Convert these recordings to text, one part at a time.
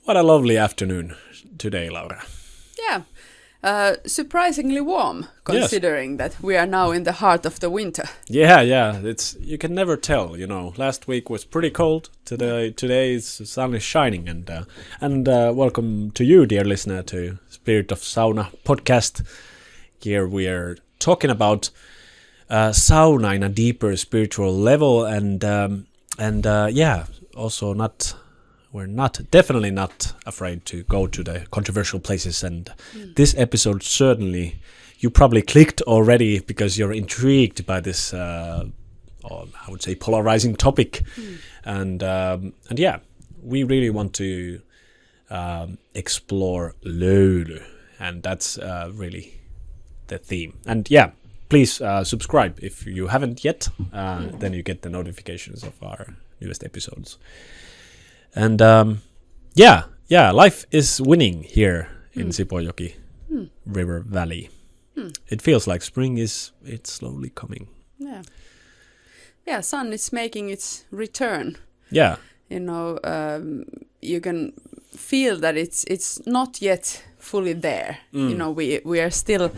What a lovely afternoon today, Laura. Yeah, surprisingly warm, considering that we are now in the heart of the winter. Yeah. It's you can never tell. Last week was pretty cold. Today's sun is shining, and welcome to you, dear listener, to Spirit of Sauna podcast. Here we are talking about sauna in a deeper spiritual level, and also we're definitely not afraid to go to the controversial places. And this episode certainly, you probably clicked already because you're intrigued by this, I would say, polarizing topic. And we really want to explore löyly, and that's really the theme. And please subscribe if you haven't yet. Then you get the notifications of our newest episodes. And life is winning here in Sipoonjoki River Valley. It feels like spring it's slowly coming. Yeah, sun is making its return. Yeah. You can feel that it's not yet fully there. We are still,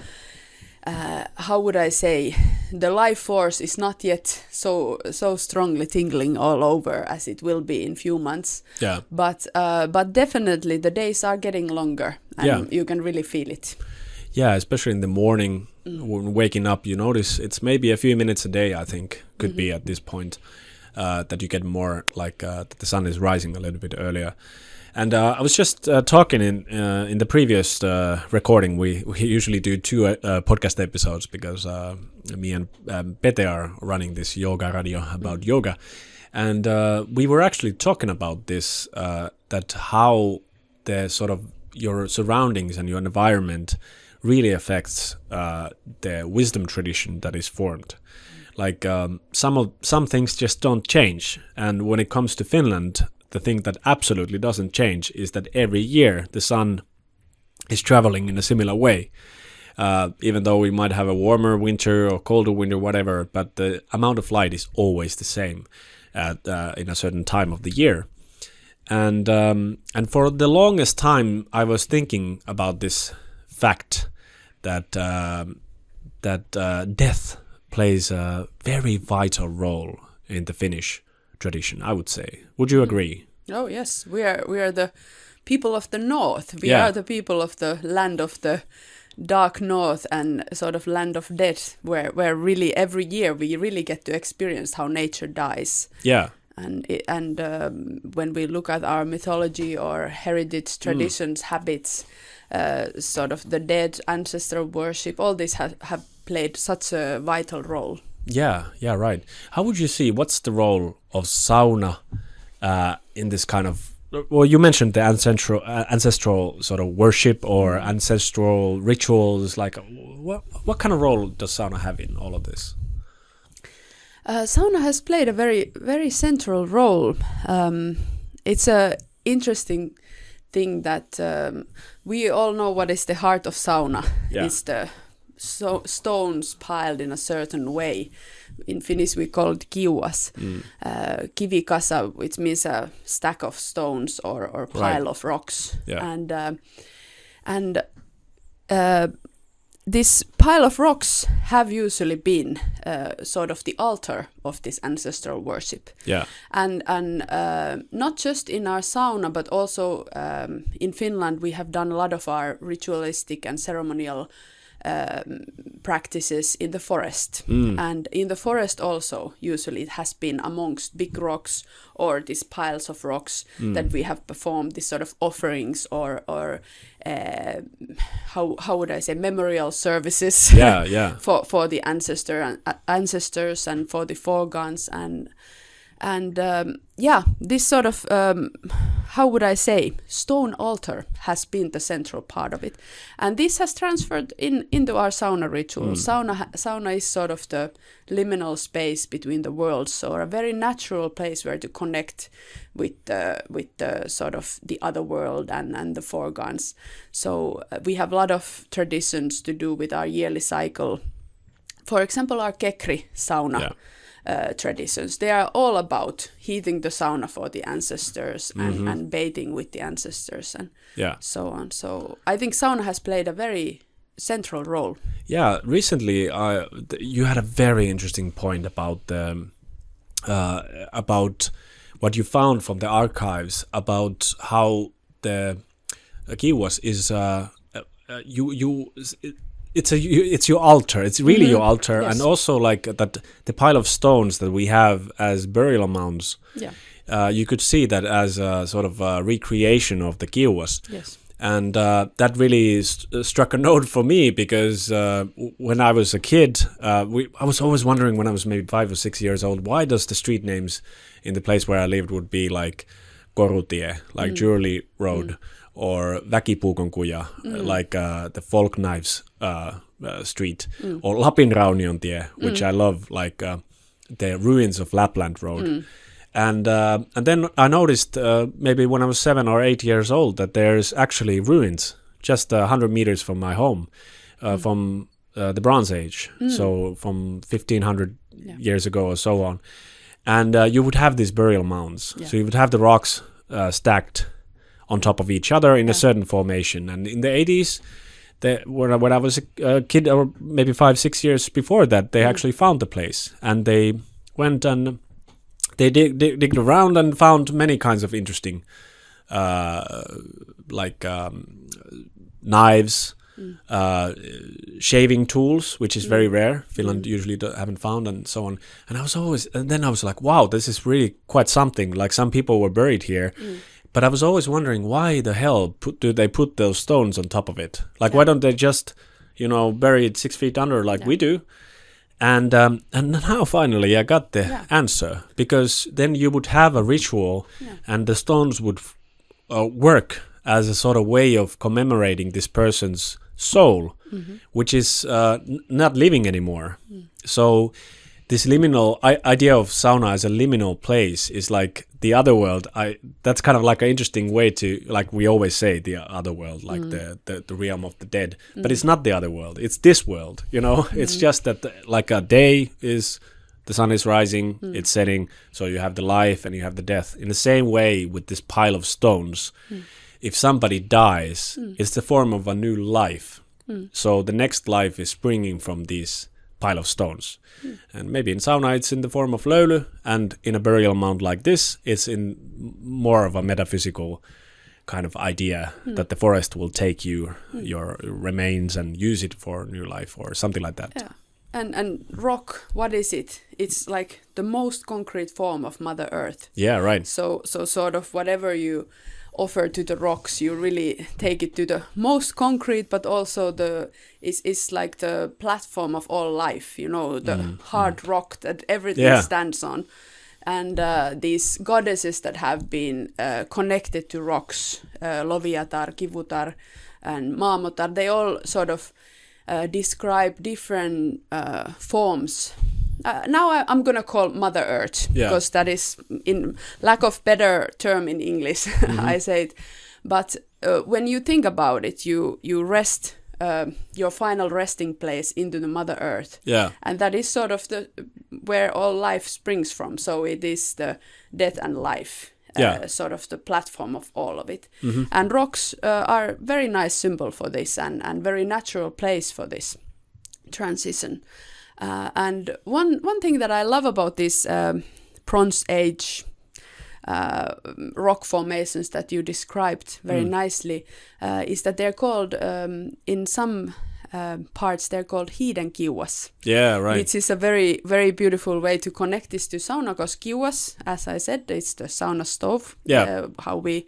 how would I say, the life force is not yet so strongly tingling all over as it will be in few months. Yeah. But definitely the days are getting longer, and you can really feel it. Yeah, especially in the morning when waking up, you notice it's maybe a few minutes a day, I think, could be at this point, that you get more like that the sun is rising a little bit earlier. And I was just talking in the previous recording. We usually do two podcast episodes because me and Pete are running this yoga radio about yoga, and we were actually talking about this, that how the sort of your surroundings and your environment really affects the wisdom tradition that is formed. Like some things just don't change, and when it comes to Finland, the thing that absolutely doesn't change is that every year the sun is traveling in a similar way. Even though we might have a warmer winter or colder winter, whatever, but the amount of light is always the same in a certain time of the year. And for the longest time, I was thinking about this fact that death plays a very vital role in the Finnish tradition, I would say. Would you agree? Oh yes, we are the people of the north. We are the people of the land of the dark north and sort of land of death, where really every year we really get to experience how nature dies. Yeah. And when we look at our mythology or heritage traditions, habits, sort of the dead, ancestral worship, all this have played such a vital role. Yeah, right. How would you see, what's the role of sauna in this kind of, well, you mentioned the ancestral sort of worship or ancestral rituals, like what kind of role does sauna have in all of this? Sauna has played a very, very central role. It's a interesting thing that we all know what is the heart of sauna. It's the stones piled in a certain way. In Finnish we call it kiuas. Kivikasa, which means a stack of stones or pile of rocks. And this pile of rocks have usually been sort of the altar of this ancestral worship. And not just in our sauna, but also in Finland we have done a lot of our ritualistic and ceremonial practices in the forest. And in the forest also usually it has been amongst big rocks or these piles of rocks that we have performed these sort of offerings or how would I say, memorial services for the ancestors and for the foregons and this sort of how would I say, stone altar has been the central part of it, and this has transferred into our sauna ritual. Sauna is sort of the liminal space between the worlds, or a very natural place where to connect with the sort of the other world and the foregons. So we have a lot of traditions to do with our yearly cycle. For example, our Kekri sauna. traditions. They are all about heating the sauna for the ancestors and bathing with the ancestors and so on. So I think sauna has played a very central role. Yeah, recently you had a very interesting point about what you found from the archives about how the kiwas is it's your altar. It's really your altar, and also like that the pile of stones that we have as burial mounds. Yeah, you could see that as a sort of a recreation of the kiwas. Yes. And that really struck a note for me because when I was a kid, I was always wondering when I was maybe 5 or 6 years old, why does the street names in the place where I lived would be like Korutie, like Jewelry Road, or Väkipuukonkuja, like the Folk Knives Street, or Lapinrauniontie, which I love, like the ruins of Lapland Road. And then I noticed maybe when I was 7 or 8 years old that there's actually ruins just 100 meters from my home from the Bronze Age, so from 1500 years ago or so on. And you would have these burial mounds. Yeah. So you would have the rocks stacked on top of each other in a certain formation. And in the 80s, when I was a kid, or maybe 5-6 years before that, they actually found the place. And they went and they digged around and found many kinds of interesting, knives, shaving tools, which is very rare. Finland usually haven't found, and so on. And then I was like, wow, this is really quite something. Like, some people were buried here. But I was always wondering, why the hell do they put those stones on top of it? Like, why don't they just, bury it 6 feet under like we do? And now finally I got the answer, because then you would have a ritual and the stones would work as a sort of way of commemorating this person's soul, which is not living anymore. So this liminal idea of sauna as a liminal place is like the other world. That's kind of like an interesting way to, like we always say, the other world, like the realm of the dead. But it's not the other world. It's this world, It's just that like a day is, the sun is rising, it's setting, so you have the life and you have the death. In the same way with this pile of stones, if somebody dies, it's the form of a new life. So the next life is springing from these pile of stones. And maybe in sauna it's in the form of löyly, and in a burial mound like this it's in more of a metaphysical kind of idea that the forest will take your remains and use it for new life or something like that. Yeah. And rock, what is it? It's like the most concrete form of Mother Earth. Yeah, right. So sort of whatever you offer to the rocks, you really take it to the most concrete, but also it's like the platform of all life, the hard rock that everything stands on. And these goddesses that have been connected to rocks, Loviatar, Kivutar, and Maamotar, they all sort of describe different forms. Now I'm going to call Mother Earth, because that is, in lack of better term in English, I say it. But when you think about it, you rest your final resting place into the Mother Earth. Yeah. And that is sort of where all life springs from. So it is the death and life, sort of the platform of all of it. And rocks are very nice symbol for this, and very natural place for this transition. And one thing that I love about this Bronze Age rock formations that you described very nicely is that they're called, in some parts, they're called hiden kiwas. Yeah, right. Which is a very, very beautiful way to connect this to sauna, because kiwas, as I said, it's the sauna stove, how we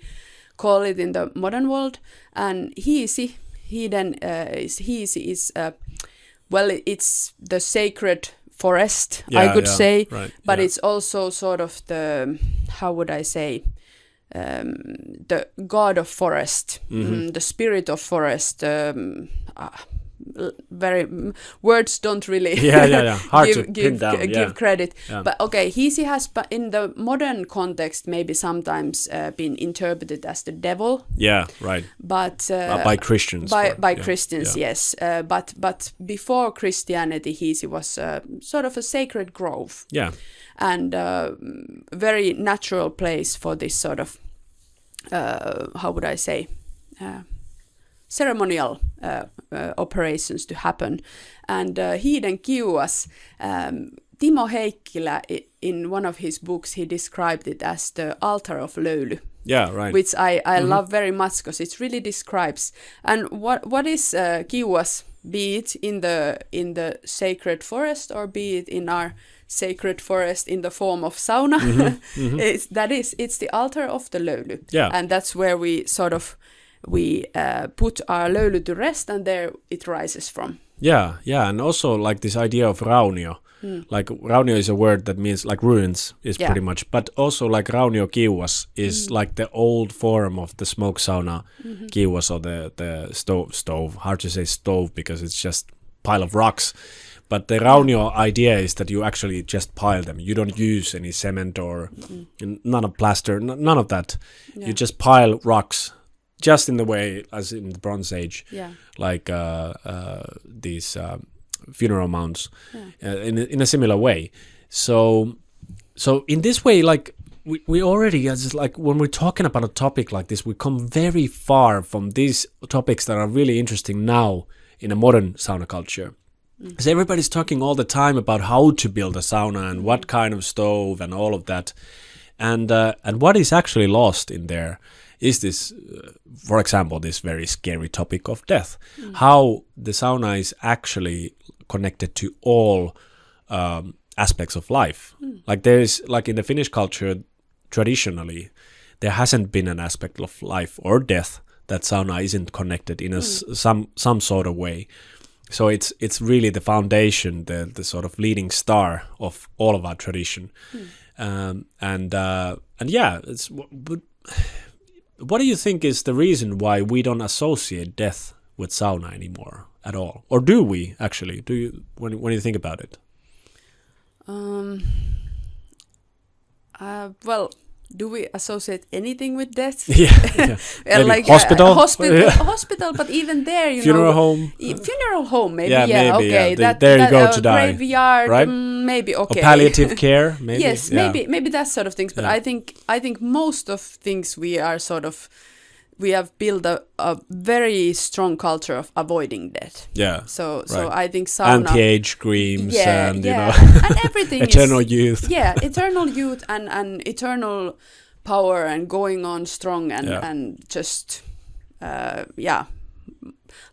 call it in the modern world. And hiden is well, it's the sacred forest, I could say, right, but it's also sort of the, how would I say, the god of forest, the spirit of forest, words don't really hard to pin down. Give credit. But okay, Hisi has in the modern context maybe sometimes been interpreted as the devil. Yeah, right. But by Christians. By Christians, yes. But before Christianity, Hisi was sort of a sacred grove. Yeah. And very natural place for this sort of how would I say, ceremonial operations to happen. And Hiiden Kiuas, Timo Heikkilä, in one of his books, he described it as the altar of löyly. Yeah, right. Which I love very much because it really describes. And what is Kiuas, be it in the sacred forest or be it in our sacred forest in the form of sauna, it's the altar of the löyly. Yeah. And that's where we sort of put our löyly to rest, and there it rises from. Yeah, and also like this idea of raunio. Like raunio is a word that means like ruins is pretty much, but also like raunio kiuas is like the old form of the smoke sauna kiuas, or the stove. Hard to say stove because it's just pile of rocks. But the raunio idea is that you actually just pile them. You don't use any cement or none of plaster, none of that. Yeah. You just pile rocks, just in the way as in the Bronze Age, like these funeral mounds, in a similar way. So in this way, like we already, as like when we're talking about a topic like this, we come very far from these topics that are really interesting now in a modern sauna culture. Because everybody's talking all the time about how to build a sauna and what kind of stove and all of that, and what is actually lost in there is this, for example, this very scary topic of death. How the sauna is actually connected to all aspects of life. Like there is, like in the Finnish culture, traditionally, there hasn't been an aspect of life or death that sauna isn't connected in some sort of way. So it's really the foundation, the sort of leading star of all of our tradition, and yeah, it's. What do you think is the reason why we don't associate death with sauna anymore at all, or do we actually? Do you when you think about it? Well. Do we associate anything with death? Yeah. Like hospital, hospital, but even there, funeral home, funeral home, maybe. Maybe, okay. Yeah. There you go to die. Graveyard, right? Maybe okay. Or palliative care, maybe. Yes, maybe that sort of things. But I think most of things we have built a very strong culture of avoiding death. Yeah. So I think sauna, anti-age creams and you know and everything eternal youth. Yeah, eternal youth and eternal power and going on strong and just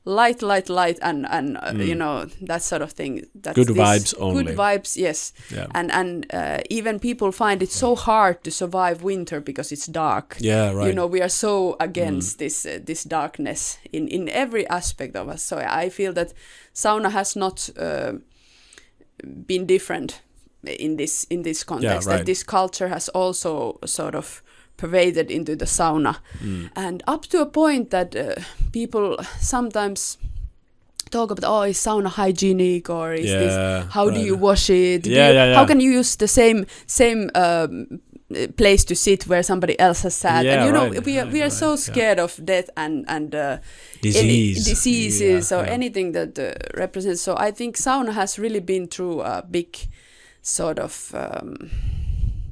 light and you know, that sort of thing. That's good vibes only. Good vibes, yes. Yeah. And even people find it so hard to survive winter because it's dark. Yeah, right. You know, we are so against this darkness in every aspect of us. So I feel that sauna has not been different in this context. Yeah, right. That this culture has also sort of pervaded into the sauna, and up to a point that people sometimes talk about, is sauna hygienic, or is this, how do you wash it? How can you use the same place to sit where somebody else has sat? And you know, we are so scared of death and diseases or anything that represents. So I think sauna has really been through a big sort of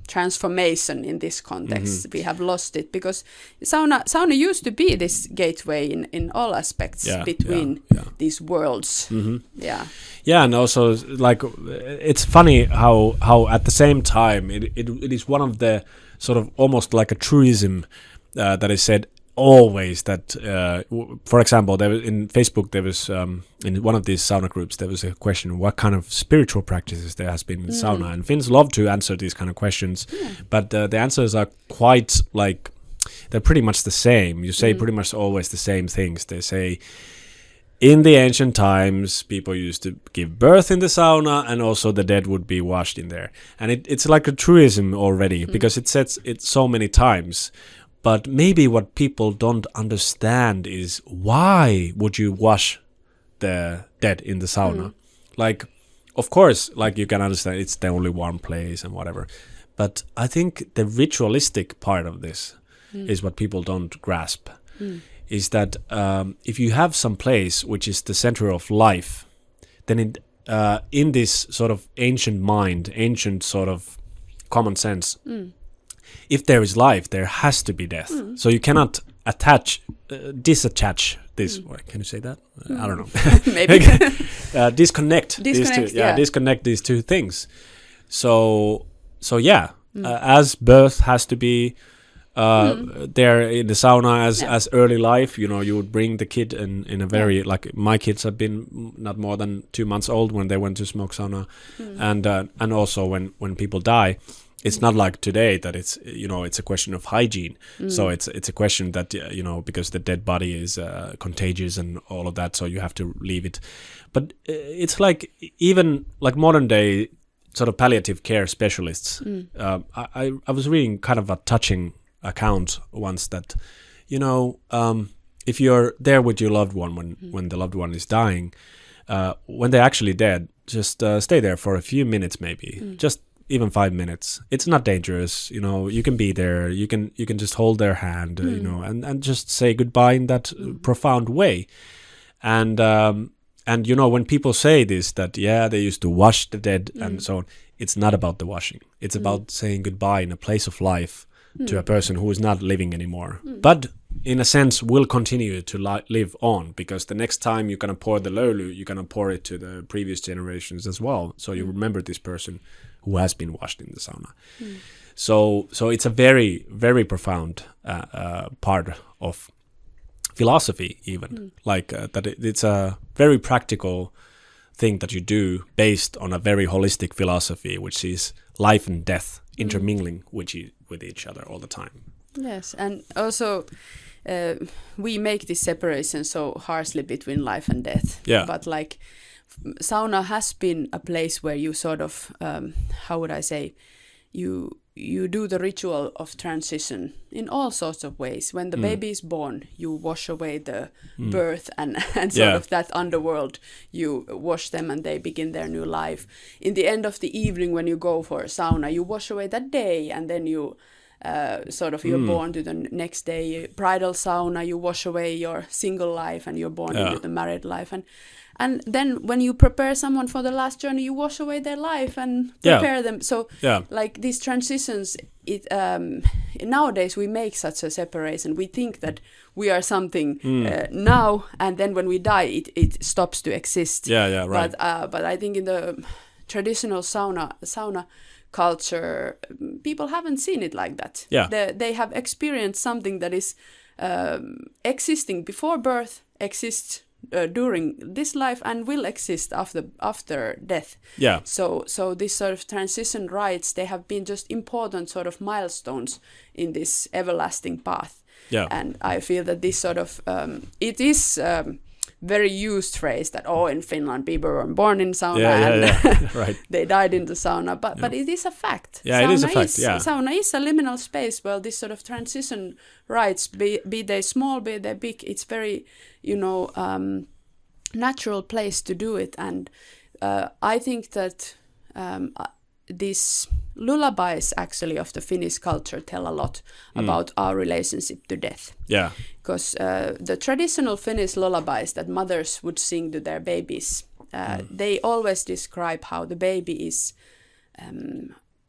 transformation in this context. We have lost it because sauna used to be this gateway in all aspects between these worlds. And also like it's funny how at the same time it is one of the sort of almost like a truism that is said always that for example, there was in Facebook, there was in one of these sauna groups, there was a question, what kind of spiritual practices there has been in sauna, and Finns love to answer these kind of questions, but the answers are quite like, they're pretty much the same. You say pretty much always the same things. They say in the ancient times people used to give birth in the sauna, and also the dead would be washed in there, and it's like a truism already because it says it so many times. But maybe what people don't understand is, why would you wash the dead in the sauna. Like, of course, like you can understand it's the only one place and whatever. But I think the ritualistic part of this is what people don't grasp. Is that if you have some place which is the center of life, then in this sort of ancient mind, ancient sort of common sense, if there is life, there has to be death. So you cannot disattach this. Can you say that? I don't know. Maybe. Disconnect these two. Yeah. Disconnect these two things. So as birth has to be there in the sauna as early life, you know, you would bring the kid in a very like my kids have been not more than 2 months old when they went to smoke sauna, and also when people die. It's not like today that it's, you know, it's a question of hygiene. So it's a question that, you know, because the dead body is contagious and all of that, so you have to leave it. But it's like even like modern day sort of palliative care specialists. I was reading kind of a touching account once that, you know, if you're there with your loved one when the loved one is dying, when they're actually dead, just stay there for a few minutes maybe, just even 5 minutes. It's not dangerous, you know. You can be there. You can just hold their hand, you know, and just say goodbye in that profound way. And you know, when people say this, that they used to wash the dead and so on, it's not about the washing. It's about saying goodbye in a place of life to a person who is not living anymore, but in a sense will continue to live on, because the next time you're gonna pour the löyly, you're gonna pour it to the previous generations as well. So you remember this person who has been washed in the sauna. So it's a very, very profound part of philosophy, even like that. It's a very practical thing that you do based on a very holistic philosophy, which is life and death intermingling with each other all the time. Yes, and also we make this separation so harshly between life and death. Yeah. But like sauna has been a place where you sort of, how would I say, you do the ritual of transition in all sorts of ways. When the baby is born, you wash away the birth and sort of that underworld. You wash them and they begin their new life. In the end of the evening, when you go for a sauna, you wash away that day, and then you sort of you're born to the next day. Bridal sauna, you wash away your single life and you're born into the married life. And then when you prepare someone for the last journey, you wash away their life and prepare them. So like these transitions, nowadays we make such a separation. We think that we are something now, and then when we die, it stops to exist. Right. But I think in the traditional sauna culture, people haven't seen it like that. They have experienced something that is existing before birth, exists during this life, and will exist after death. So this sort of transition rites, they have been just important sort of milestones in this everlasting path. And I feel that this sort of it is very used phrase that in Finland people were born in sauna and right. they died in the sauna, but it is a fact. It is a fact. Sauna is a liminal space where this sort of transition rites, be they small, be they big, it's very, you know, natural place to do it. And I think that these lullabies actually of the Finnish culture tell a lot about our relationship to death. Because the traditional Finnish lullabies that mothers would sing to their babies, they always describe how the baby is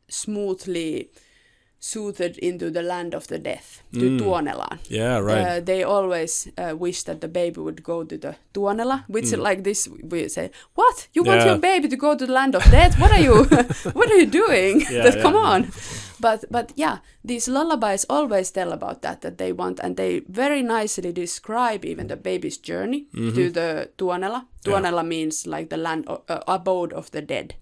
smoothly soothed into the land of the death, to Tuonelaan. Right. They always wish that the baby would go to the Tuonela, which like this we say, what? You want your baby to go to the land of death? What are you what are you doing? Come on. But these lullabies always tell about that they want, and they very nicely describe even the baby's journey to the Tuonela. Tuonela means like the land, abode of the dead.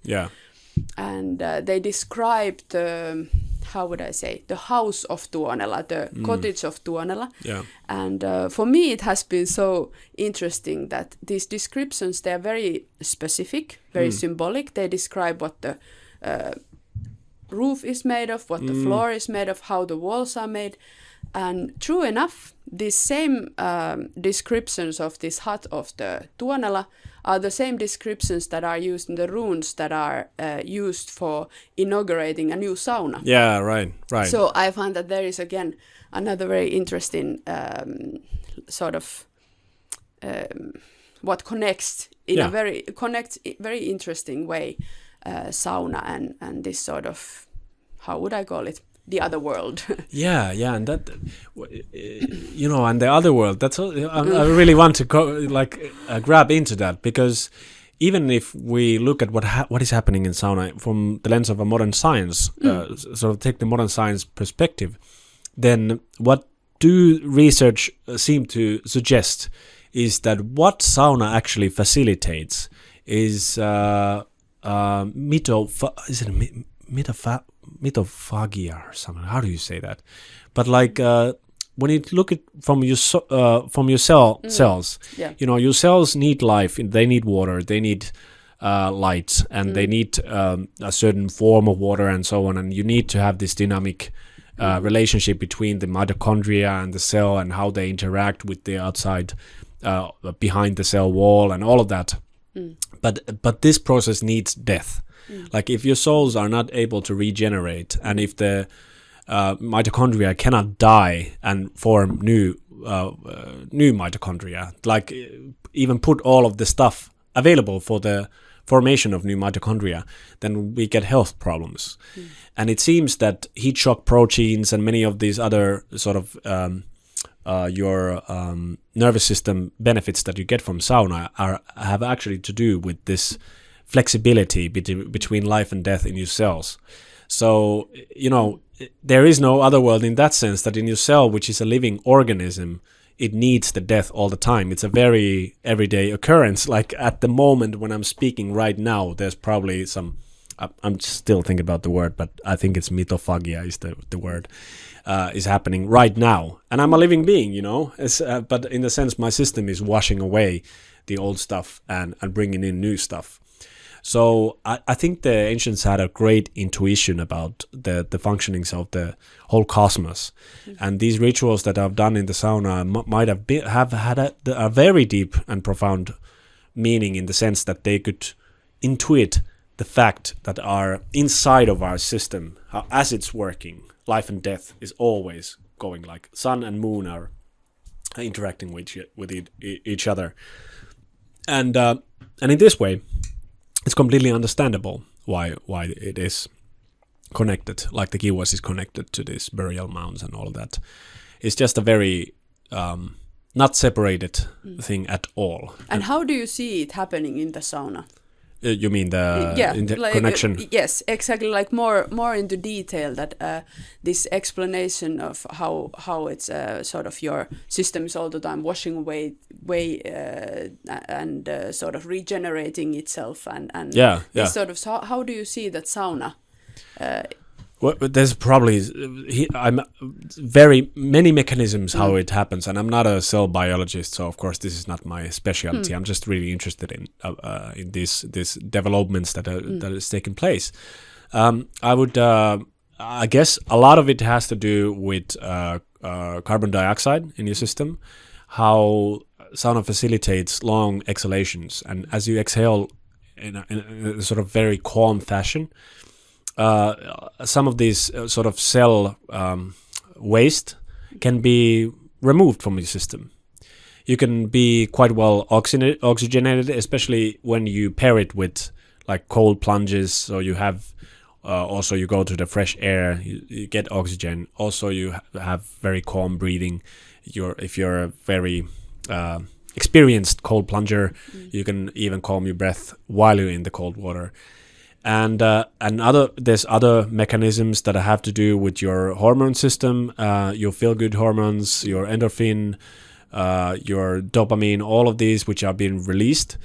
And they describe the, how would I say, the house of Tuonela, the cottage of Tuonela. And for me, it has been so interesting that these descriptions, they are very specific, very symbolic. They describe what the roof is made of, what the floor is made of, how the walls are made. And true enough, these same descriptions of this hut of the Tuonela are the same descriptions that are used in the runes that are used for inaugurating a new sauna. Yeah, right. So I found that there is again another very interesting sort of what connects in a very interesting way sauna and this sort of, how would I call it, the other world. yeah, and that, and the other world, that's all, I really want to grab into that, because even if we look at what is happening in sauna from the lens of a modern science, sort of take the modern science perspective, then what do research seem to suggest is that what sauna actually facilitates is mitophagia or something. How do you say that? But like when you look at from your cells, your cells need life. They need water. They need light, and they need a certain form of water and so on. And you need to have this dynamic relationship between the mitochondria and the cell and how they interact with the outside behind the cell wall and all of that. But this process needs death. Like if your cells are not able to regenerate, and if the mitochondria cannot die and form new mitochondria, like even put all of the stuff available for the formation of new mitochondria, then we get health problems. And it seems that heat shock proteins and many of these other sort of your nervous system benefits that you get from sauna have actually to do with this flexibility between life and death in your cells. So, there is no other world in that sense, that in your cell, which is a living organism, it needs the death all the time. It's a very everyday occurrence. Like at the moment when I'm speaking right now, there's probably some, I'm still thinking about the word, but I think it's mitophagia is the word, is happening right now. And I'm a living being, but in the sense my system is washing away the old stuff and bringing in new stuff. So I think the ancients had a great intuition about the functionings of the whole cosmos, and these rituals that I've done in the sauna might have had a very deep and profound meaning, in the sense that they could intuit the fact that our inside of our system, as it's working, life and death is always going, like sun and moon are interacting with each other, and in this way, it's completely understandable why it is connected, like the Kiwas is connected to these burial mounds and all of that. It's just a very not separated thing at all. And how do you see it happening in the sauna? You mean the connection? Yes, exactly. Like more into detail, that this explanation of how it's sort of your system is all the time washing away and sort of regenerating itself and this sort of. So how do you see that sauna? Well, there's probably I'm very many mechanisms how it happens, and I'm not a cell biologist, so of course this is not my specialty. I'm just really interested in these developments that is taking place. I guess a lot of it has to do with carbon dioxide in your system, how sauna facilitates long exhalations, and as you exhale in a sort of very calm fashion, some of these sort of cell waste can be removed from your system. You can be quite well oxygenated, especially when you pair it with like cold plunges. So you have also you go to the fresh air, you get oxygen. Also you have very calm breathing. If you're a very experienced cold plunger, you can even calm your breath while you're in the cold water. And there's other mechanisms that have to do with your hormone system, your feel-good hormones, your endorphin, your dopamine, all of these which are being released.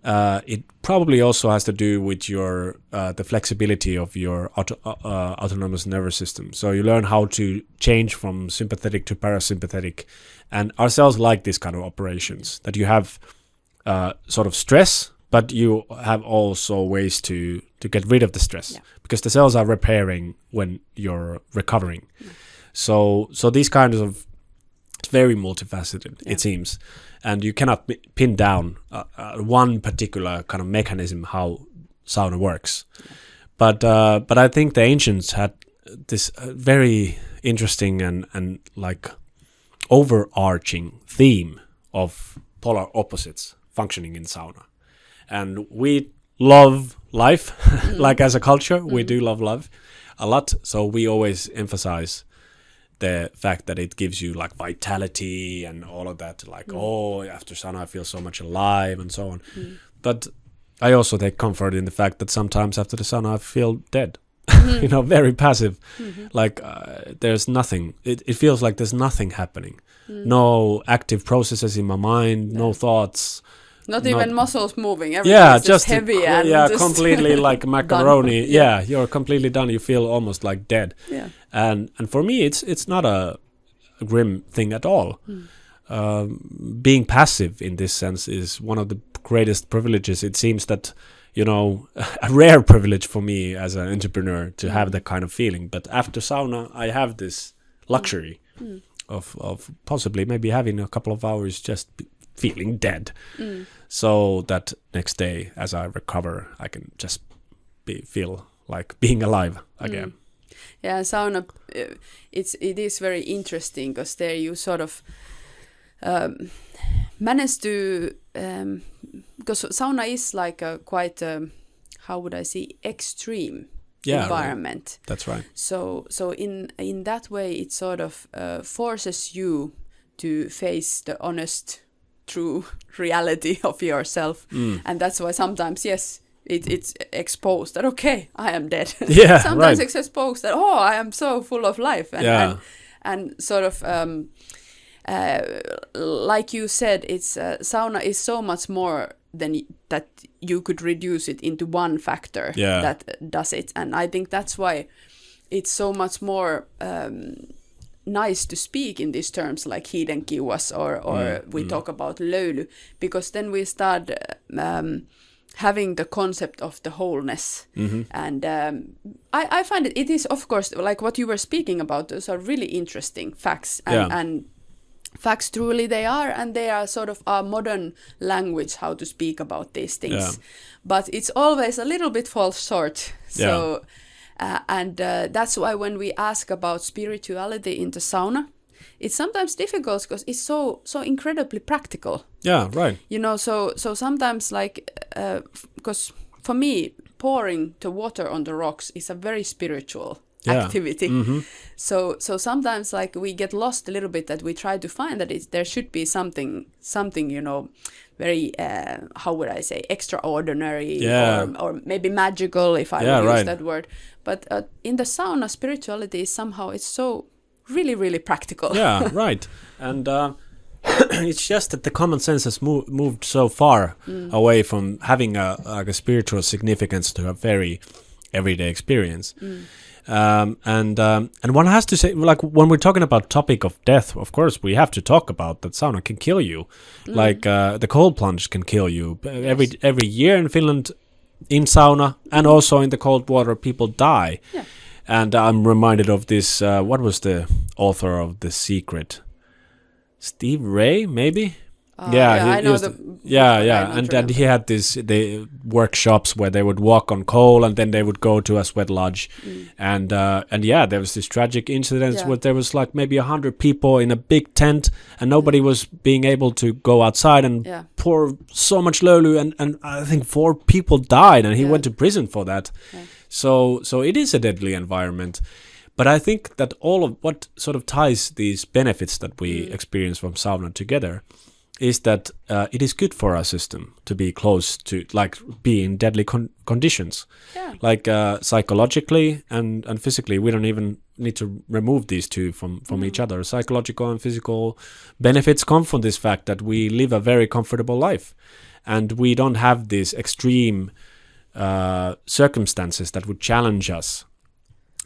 It probably also has to do with your the flexibility of your autonomous nervous system. So you learn how to change from sympathetic to parasympathetic, and our cells like this kind of operations, that you have sort of stress, but you have also ways to get rid of the stress, because the cells are repairing when you're recovering. So these kinds of, it's very multifaceted, it seems, and you cannot pin down one particular kind of mechanism how sauna works. But I think the ancients had this very interesting and like overarching theme of polar opposites functioning in sauna. And we love life, like as a culture, we do love life a lot. So we always emphasize the fact that it gives you like vitality and all of that. Like, oh, after sauna I feel so much alive and so on. But I also take comfort in the fact that sometimes after the sauna I feel dead. You know, very passive. Like there's nothing. It feels like there's nothing happening. No active processes in my mind. No thoughts. Not even muscles moving. Everything is just heavy and just completely like macaroni. You're completely done. You feel almost like dead. And for me, it's not a grim thing at all. Being passive in this sense is one of the greatest privileges. It seems that, you know, a rare privilege for me as an entrepreneur to have that kind of feeling. But after sauna, I have this luxury of possibly maybe having a couple of hours just feeling dead. So that next day, as I recover, I can just feel like being alive again. Yeah, sauna, it is very interesting because there you sort of manage to, because sauna is like a quite, how would I say, extreme environment. Right. That's right. So in that way, it sort of forces you to face the honest, true reality of yourself. And that's why sometimes, it's exposed that, okay, I am dead. Sometimes it's exposed that, oh, I am so full of life. And sort of, like you said, it's sauna is so much more than that you could reduce it into one factor that does it. And I think that's why it's so much more nice to speak in these terms like hiidenkiuas or we talk about löyly, because then we start having the concept of the wholeness. And I find it is, of course, like what you were speaking about, those are really interesting facts. And facts truly they are, and they are sort of our modern language, how to speak about these things. But it's always a little bit falls short. So and that's why when we ask about spirituality in the sauna, it's sometimes difficult because it's so incredibly practical. You know, so sometimes like because for me pouring the water on the rocks is a very spiritual activity. So sometimes like we get lost a little bit, that we try to find that there should be something you know, very how would I say, extraordinary or maybe magical, if I would use that word. But in the sauna, spirituality is somehow, it's so really practical. And it's just that the common sense has moved so far away from having a spiritual significance to a very everyday experience. And one has to say, like, when we're talking about topic of death, of course we have to talk about that sauna can kill you. Like the cold plunge can kill you. Every year in Finland, in sauna and also in the cold water, people die. And I'm reminded of this, what was the author of The Secret? Steve Ray, maybe? I know and he had the workshops where they would walk on coal, and then they would go to a sweat lodge, and there was this tragic incident where there was like maybe 100 people in a big tent, and nobody was being able to go outside and pour so much löyly, and I think 4 people died, and he went to prison for that. So it is a deadly environment. But I think that all of what sort of ties these benefits that we experience from sauna together is that it is good for our system to be close to, like, be in deadly conditions. Like psychologically and physically, we don't even need to remove these two from each other. Psychological and physical benefits come from this fact that we live a very comfortable life, and we don't have these extreme circumstances that would challenge us.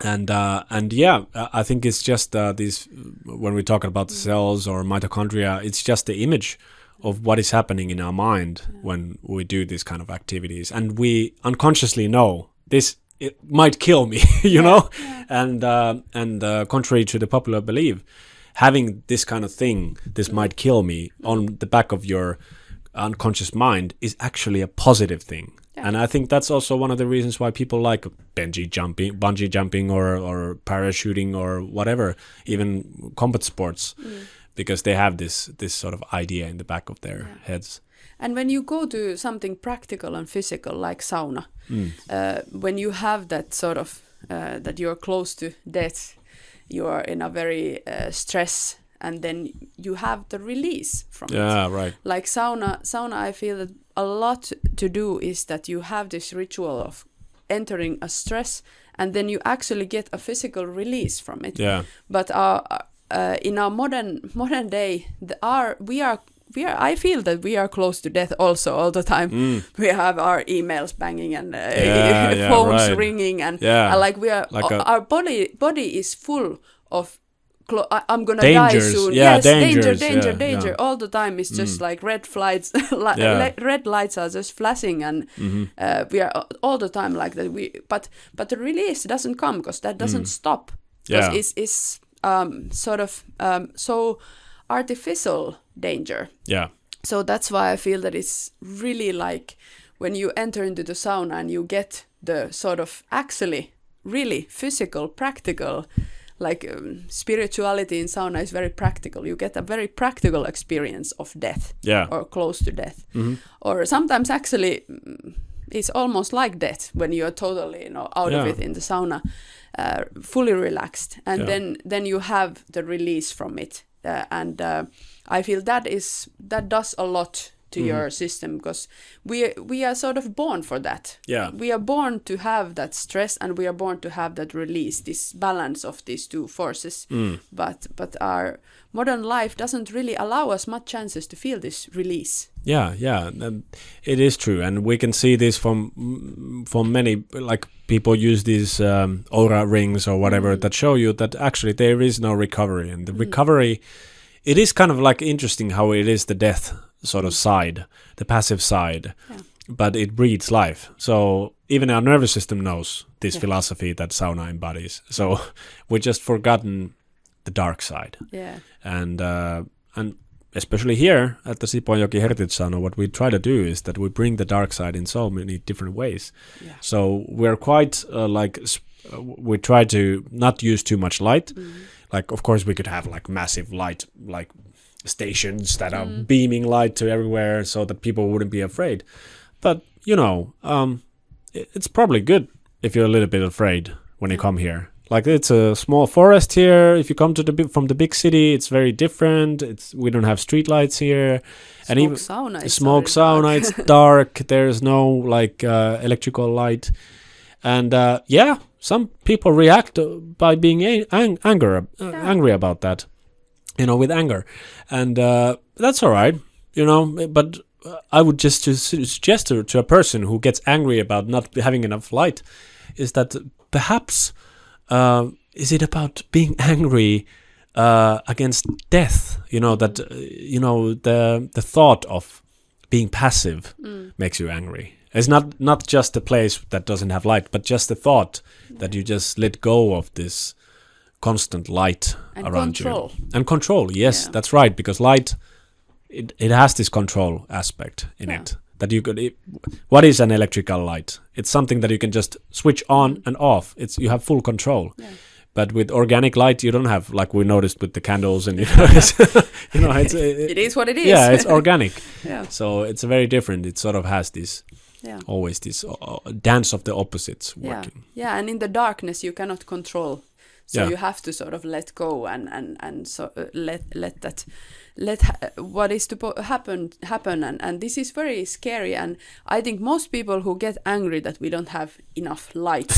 And I think it's just these, when we're talking about the cells or mitochondria, it's just the image of what is happening in our mind when we do these kind of activities. And we unconsciously know this it might kill me, you know. And contrary to the popular belief, having this kind of thing, this might kill me, on the back of your unconscious mind is actually a positive thing. And I think that's also one of the reasons why people like bungee jumping or parachuting or whatever, even combat sports, because they have this sort of idea in the back of their heads. And when you go to something practical and physical like sauna, when you have that sort of, that you're close to death, you are in a very stress, and then you have the release from it. Yeah, right. Like sauna, I feel that a lot to do is that you have this ritual of entering a stress, and then you actually get a physical release from it. Yeah. But in our modern day, I feel that we are close to death also all the time. We have our emails banging and phones ringing, and like we are, like our body is full of. I'm gonna dangers. die soon. Yeah, yes, danger. All the time it's just like red lights. Red lights are just flashing, and we are all the time like that. But the release doesn't come because that doesn't stop. Because it's sort of so artificial danger. Yeah. So that's why I feel that it's really like when you enter into the sauna and you get the sort of actually really physical, practical. Like spirituality in sauna is very practical. You get a very practical experience of death, or close to death, or sometimes actually it's almost like death when you are totally, out of it in the sauna, fully relaxed, and then you have the release from it, and I feel that does a lot to your system, because we are sort of born for that. Yeah. We are born to have that stress, and we are born to have that release, this balance of these two forces. But our modern life doesn't really allow us much chances to feel this release. Yeah, it is true, and we can see this from many, like people use these aura rings or whatever that show you that actually there is no recovery, and the recovery, it is kind of like interesting how it is the death sort of side, the passive side, but it breeds life. So even our nervous system knows this philosophy that sauna embodies. So we've just forgotten the dark side. Yeah. And especially here at the Sipoonjoki Heritage Sauna, what we try to do is that we bring the dark side in so many different ways. Yeah. So we're quite we try to not use too much light. Like, of course, we could have like massive light, like stations that are beaming light to everywhere so that people wouldn't be afraid. But it's probably good if you're a little bit afraid when you come here. Like, it's a small forest here. If you come from the big city, it's very different. We don't have street lights here. Smoke sauna. It's dark. There's no like electrical light, and some people react by being angry about that. With anger, and that's all right, but I would just suggest to a person who gets angry about not having enough light is that perhaps is it about being angry against death, that the thought of being passive makes you angry. It's not just the place that doesn't have light, but just the thought that you just let go of this constant light and around you. And control, yes, that's right, because light, it has this control aspect in it. That you could. What is an electrical light? It's something that you can just switch on and off. You have full control. Yeah. But with organic light, you don't have, like we noticed with the candles, and it is what it is. Yeah, it's organic. So it's very different. It sort of has this. Always this dance of the opposites working. Yeah, and in the darkness you cannot control. So you have to sort of let go and so let what is to happen, and this is very scary. And I think most people who get angry that we don't have enough light,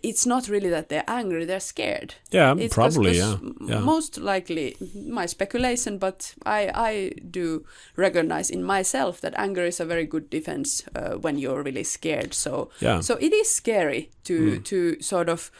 it's not really that they're angry; they're scared. Yeah, it's probably. Most likely, my speculation, but I do recognize in myself that anger is a very good defense when you're really scared. So it is scary to sort of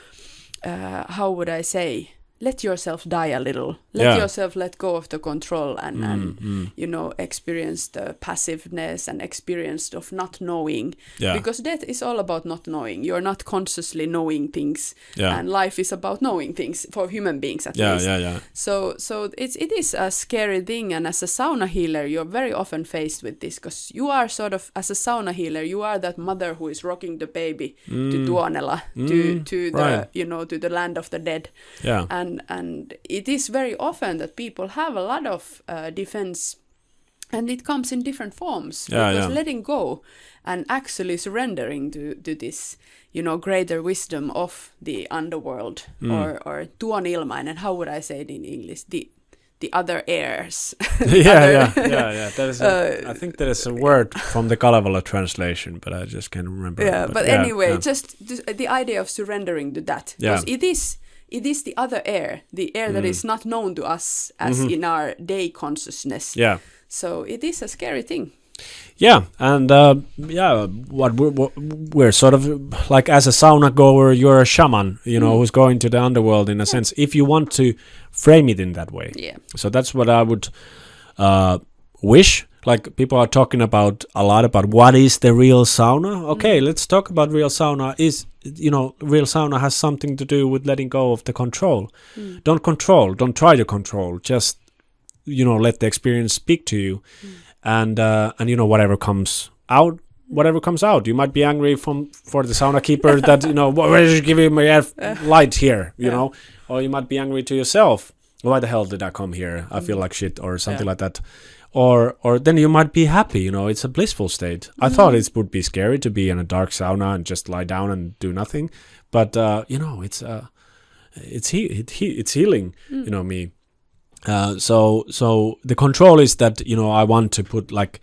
how would I say, let yourself die a little. Let yourself let go of the control and you know, experience the passiveness and experience of not knowing. Because death is all about not knowing. You're not consciously knowing things, and life is about knowing things for human beings at least. So it is a scary thing, and as a sauna healer, you're very often faced with this, because you are sort of, as a sauna healer, you are that mother who is rocking the baby to Tuonela, to the you know, to the land of the dead. And it is very often that people have a lot of defense, and it comes in different forms. Because letting go and actually surrendering to this, you know, greater wisdom of the underworld, or tuon ilmainen, how would I say it in English? The other airs. That is I think there is a word from the Kalevala translation, but I just can't remember. But anyway, just the idea of surrendering to that. Because it is the other air, the air that is not known to us as in our day consciousness. So it is a scary thing. And what we're sort of like, as a sauna goer, you're a shaman, you know, who's going to the underworld in a sense, if you want to frame it in that way. So that's what I would wish. Like, people are talking about a lot about what is the real sauna. Okay, let's talk about real sauna. You know, real sauna has something to do with letting go of the control. Don't try to control, just, you know, let the experience speak to you. And you know, whatever comes out. You might be angry for the sauna keeper that, you know, why did you give him a light here, you know? Or you might be angry to yourself. Why the hell did I come here? I feel like shit, or something like that. Or then you might be happy, you know, it's a blissful state. I thought it would be scary to be in a dark sauna and just lie down and do nothing. But, you know, it's healing, you know, me. So the control is that, you know, I want to put, like,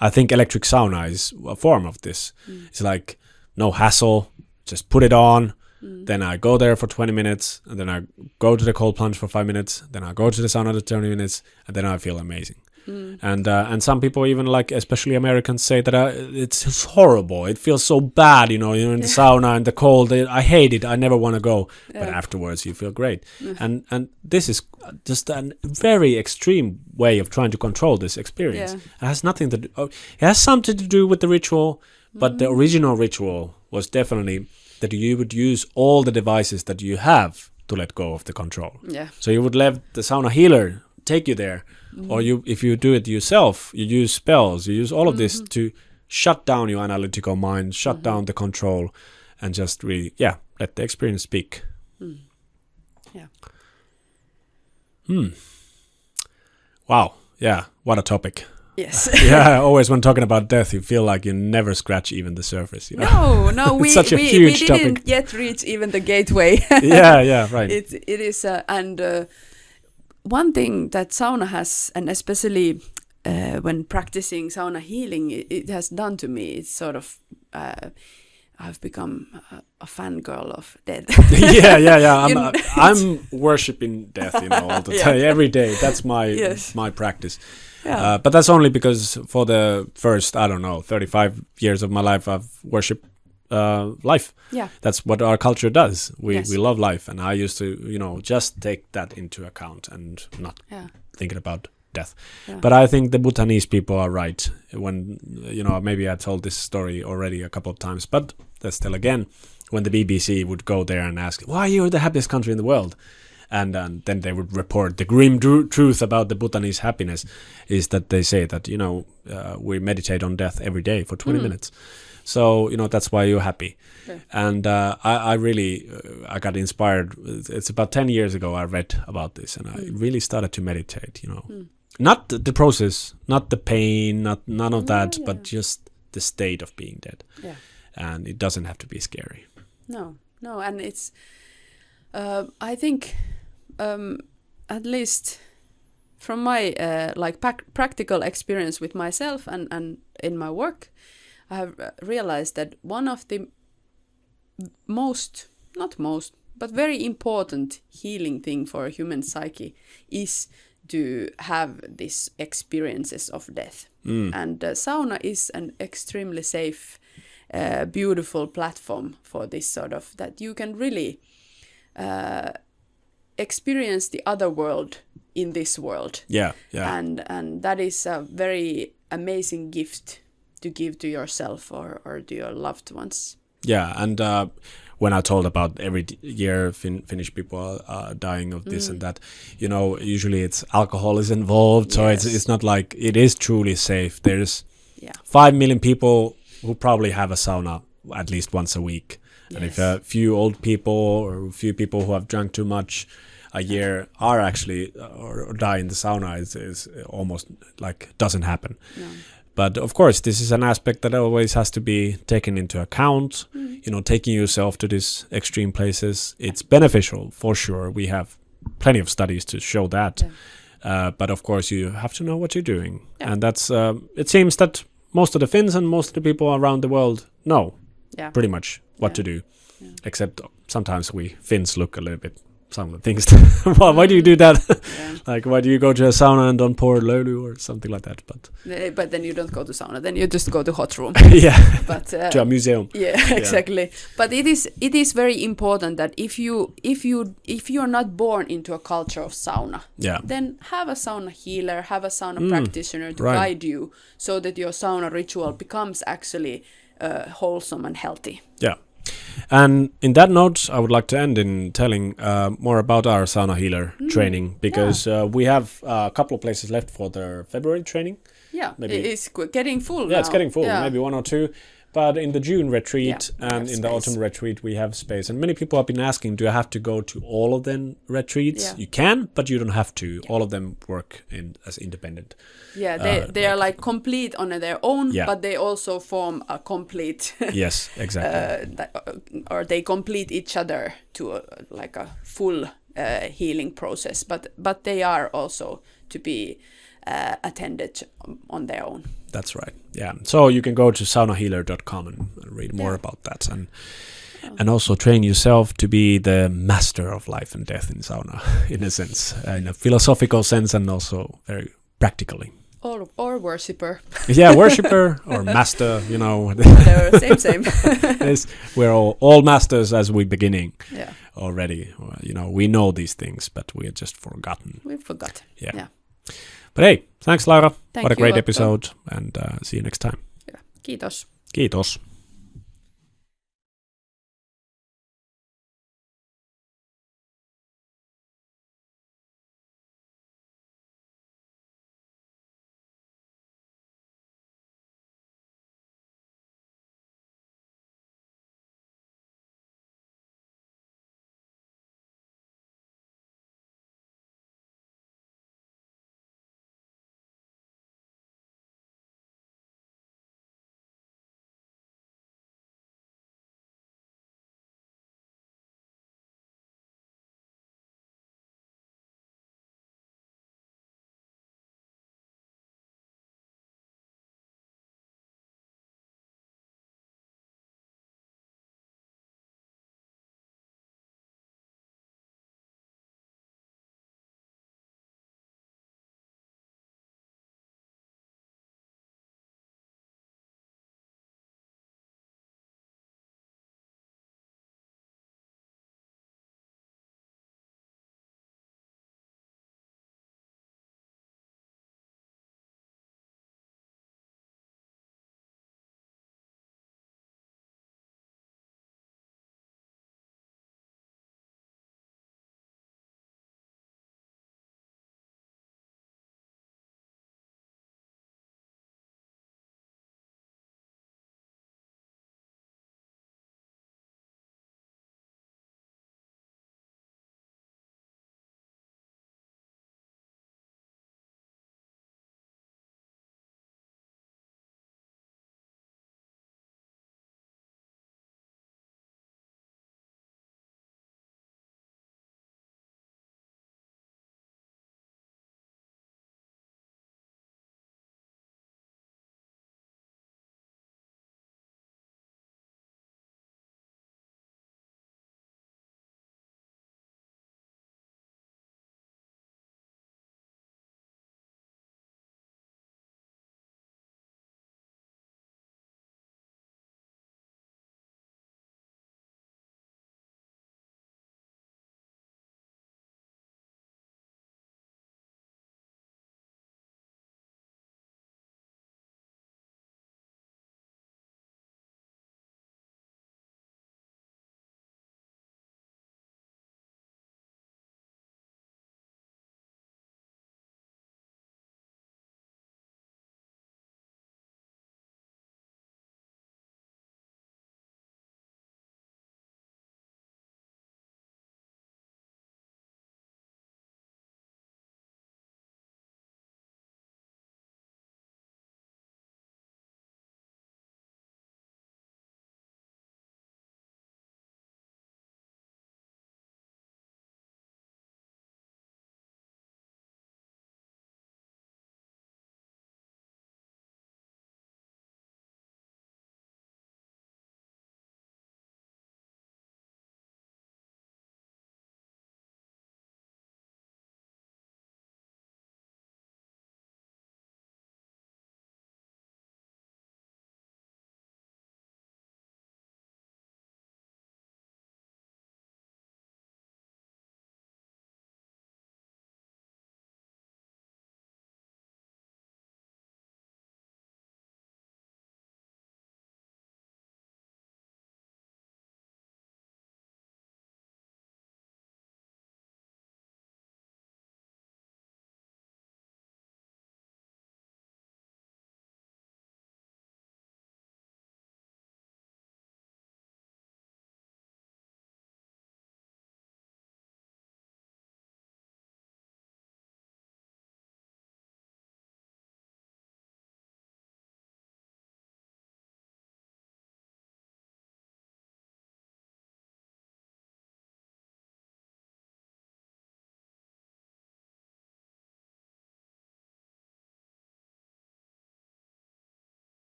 I think electric sauna is a form of this. It's like, no hassle, just put it on. Then I go there for 20 minutes, and then I go to the cold plunge for 5 minutes. Then I go to the sauna for 20 minutes, and then I feel amazing. And some people, even like, especially Americans, say that it's horrible. It feels so bad, you know, you're in the sauna and the cold. I hate it. I never want to go. But afterwards, you feel great. And this is just a very extreme way of trying to control this experience. It has nothing to do. It has something to do with the ritual, but the original ritual was definitely that you would use all the devices that you have to let go of the control. So you would let the sauna healer take you there. Or if you do it yourself, you use spells, you use all of this to shut down your analytical mind, shut down the control, and just really, let the experience speak. Wow. Yeah. What a topic. Yes. Always when talking about death, you feel like you never scratch even the surface. You know? No, we didn't yet reach even the gateway. Right. It is, and one thing that sauna has, and especially when practicing sauna healing, it has done to me, it's sort of, I've become a fangirl of death. I'm worshipping death, you know, all the time, every day. That's my practice. But that's only because for the first, 35 years of my life, I've worshipped life. That's what our culture does. We love life, and I used to, you know, just take that into account and not thinking about death. But I think the Bhutanese people are right when, you know, maybe I told this story already a couple of times, but that's still, again, when the BBC would go there and ask, why you're the happiest country in the world, and then they would report the grim truth about the Bhutanese happiness, is that they say that, you know, we meditate on death every day for 20 minutes. So, you know, that's why you're happy. And I really, I got inspired. It's about 10 years ago I read about this, and I really started to meditate, you know. Not the process, not the pain, none of that, but just the state of being dead. And it doesn't have to be scary. No, and it's, I think, at least from my practical experience with myself and in my work, I have realized that one of the but very important healing thing for a human psyche is to have these experiences of death. And sauna is an extremely safe, beautiful platform for this sort of, that you can really experience the other world in this world. Yeah. And that is a very amazing gift to give to yourself or to your loved ones. Yeah, and when I told about every year Finnish people are dying of this and that, usually it's alcohol is involved, so it's not like it is truly safe. There's 5 million people who probably have a sauna at least once a week. Yes. And if a few old people or a few people who have drunk too much a year are actually or die in the sauna, is almost like doesn't happen. No. But of course, this is an aspect that always has to be taken into account. Taking yourself to these extreme places, it's beneficial for sure. We have plenty of studies to show that. Yeah. But of course, you have to know what you're doing. Yeah. And that's, it seems that most of the Finns and most of the people around the world know pretty much what to do. Yeah. Except sometimes we Finns look a little bit some of the things. Why do you do that? Like, why do you go to a sauna and don't pour löyly or something like that? But then you don't go to sauna. Then you just go to hot room. But to a museum. Yeah, exactly. But it is very important that if you're not born into a culture of sauna, then have a sauna healer, have a sauna practitioner to guide you, so that your sauna ritual becomes actually wholesome and healthy. Yeah. And in that note, I would like to end in telling more about our sauna healer training, because we have a couple of places left for the February training. Yeah, maybe. It's getting full now. Yeah, it's getting full, maybe 1 or 2. But in the June retreat and in the autumn retreat, we have space. And many people have been asking, do I have to go to all of them retreats? Yeah. You can, but you don't have to. Yeah. All of them work as independent. Yeah, they are like complete on their own, but they also form a complete... Yes, exactly. Or they complete each other to like a full healing process. But they are also to be attended on their own. That's right. Yeah. So you can go to saunahealer.com and read more about that, and also train yourself to be the master of life and death in sauna, in a sense, in a philosophical sense, and also very practically. Or worshipper. Yeah, worshipper or master. Same. We're all masters as we beginning. Yeah. Already. We know these things, but we are just forgotten. We've forgotten. Yeah. But hey, thanks Laura. Thank what a you, great Otto. episode, and see you next time. Yeah. Kiitos. Kiitos.